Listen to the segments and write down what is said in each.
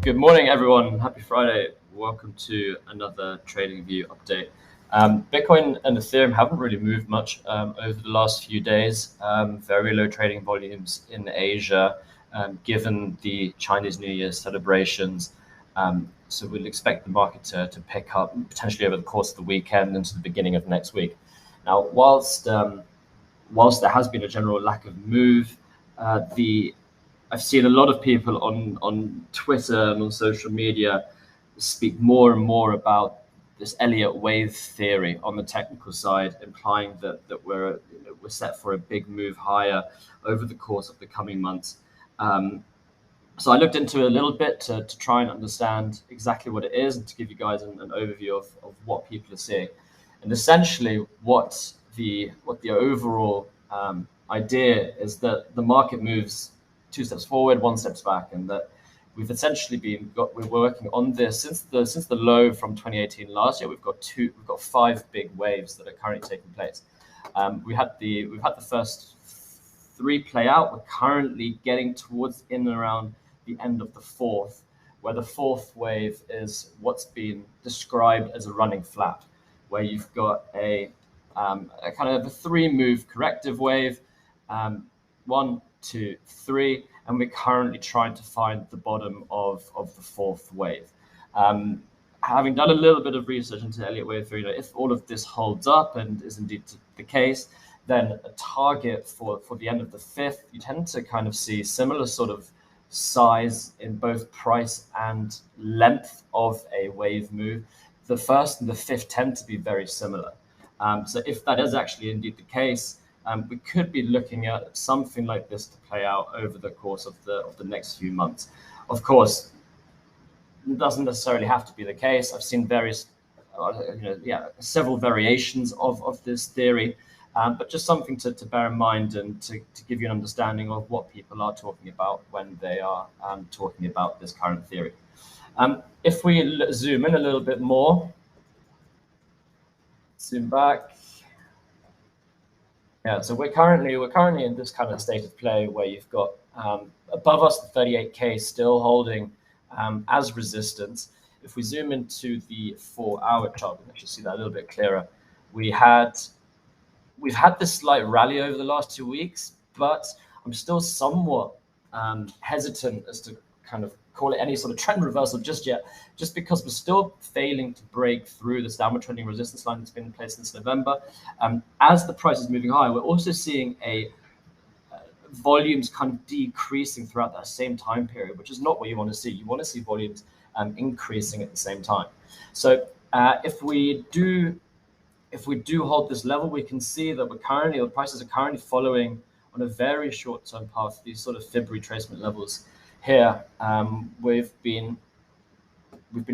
Good morning, everyone. Happy Friday. Welcome to another Trading View update. Bitcoin and Ethereum haven't really moved much over the last few days. Very low trading volumes in Asia, given the Chinese New Year celebrations. So we'll expect the market to pick up potentially over the course of the weekend into the beginning of next week. Now, whilst there has been a general lack of move, I've seen a lot of people on Twitter and on social media speak more and more about this Elliott wave theory on the technical side, implying that we're set for a big move higher over the course of the coming months. So I looked into it a little bit to try and understand exactly what it is and to give you guys an overview of what people are seeing. And essentially what the overall idea is that the market moves 2 steps forward, 1 step back, and that we've essentially we're working on this since the low from 2018 last year. We've got 5 big waves that are currently taking place. We've had the first 3 play out. We're currently getting towards in and around the end of the 4th, where the 4th wave is what's been described as a running flat, where you've got a kind of a 3-move corrective wave, 1, 2, 3, and we're currently trying to find the bottom of the 4th wave. Having done a little bit of research into Elliott wave theory, if all of this holds up and is indeed the case, then a target for the end of the 5th, you tend to kind of see similar sort of size in both price and length of a wave move. The 1st and the 5th tend to be very similar. So if that is actually indeed the case, we could be looking at something like this to play out over the course of the next few months. Of course, it doesn't necessarily have to be the case. I've seen several variations of this theory, but just something to bear in mind and to give you an understanding of what people are talking about when they are talking about this current theory. If we zoom in a little bit more, zoom back. Yeah, so we're currently in this kind of state of play where you've got above us the 38K still holding as resistance. If we zoom into the 4-hour chart, we can actually see that a little bit clearer. We've had this slight rally over the last 2 weeks, but I'm still somewhat hesitant as to kind of call it any sort of trend reversal just yet, just because we're still failing to break through this downward trending resistance line that's been in place since November. As the price is moving higher, we're also seeing volumes kind of decreasing throughout that same time period, which is not what you want to see. You want to see volumes increasing at the same time. So if we do hold this level, we can see that the prices are currently following on a very short-term path, these sort of Fib retracement levels here. We've been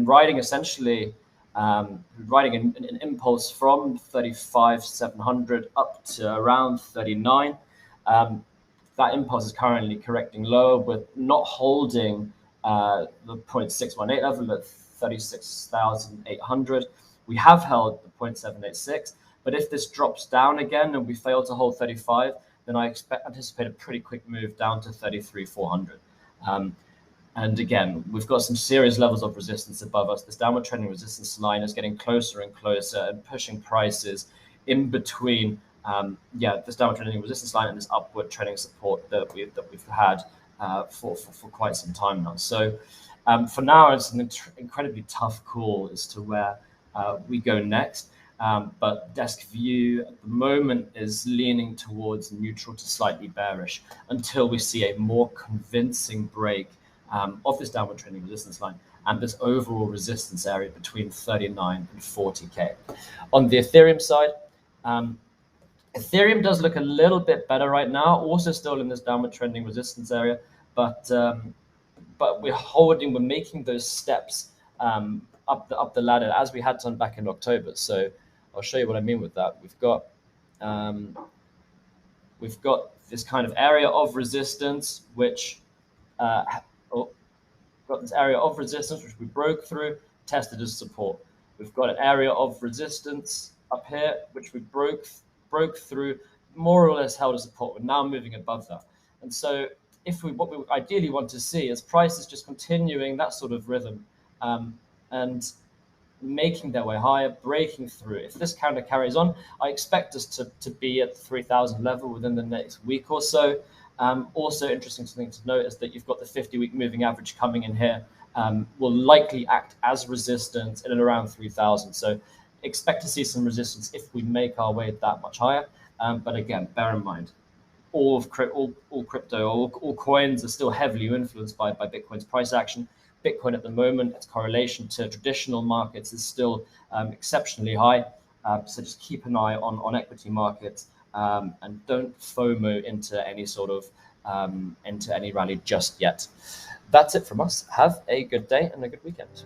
riding essentially riding an impulse from 35,700 up to around 39. That impulse is currently correcting lower. We're not holding the 0.618 level at 36,800. We have held the 0.786, but if this drops down again and we fail to hold 35, then I anticipate a pretty quick move down to 33,400. And again, we've got some serious levels of resistance above us. This downward trending resistance line is getting closer and closer and pushing prices in between this downward trending resistance line and this upward trending support that we've had for quite some time now. So for now, it's an incredibly tough call as to where we go next. But desk view at the moment is leaning towards neutral to slightly bearish until we see a more convincing break of this downward trending resistance line and this overall resistance area between 39 and 40K. On the Ethereum side, Ethereum does look a little bit better right now, also still in this downward trending resistance area, but we're making those steps up the ladder as we had done back in October. So I'll show you what I mean with that. We've got this kind of area of resistance, which we broke through, tested as support. We've got an area of resistance up here, which we broke through, more or less held as support. We're now moving above that. And so what we ideally want to see is prices just continuing that sort of rhythm, and making their way higher, breaking through. If this counter carries on, I expect us to be at the 3,000 level within the next week or so. Also interesting thing to note is that you've got the 50-week moving average coming in here, will likely act as resistance in and around 3,000. So expect to see some resistance if we make our way that much higher. But again, bear in mind, all crypto, all coins are still heavily influenced by Bitcoin's price action. Bitcoin at the moment, its correlation to traditional markets is still exceptionally high. So just keep an eye on equity markets, and don't FOMO into any sort of into any rally just yet. That's it from us. Have a good day and a good weekend.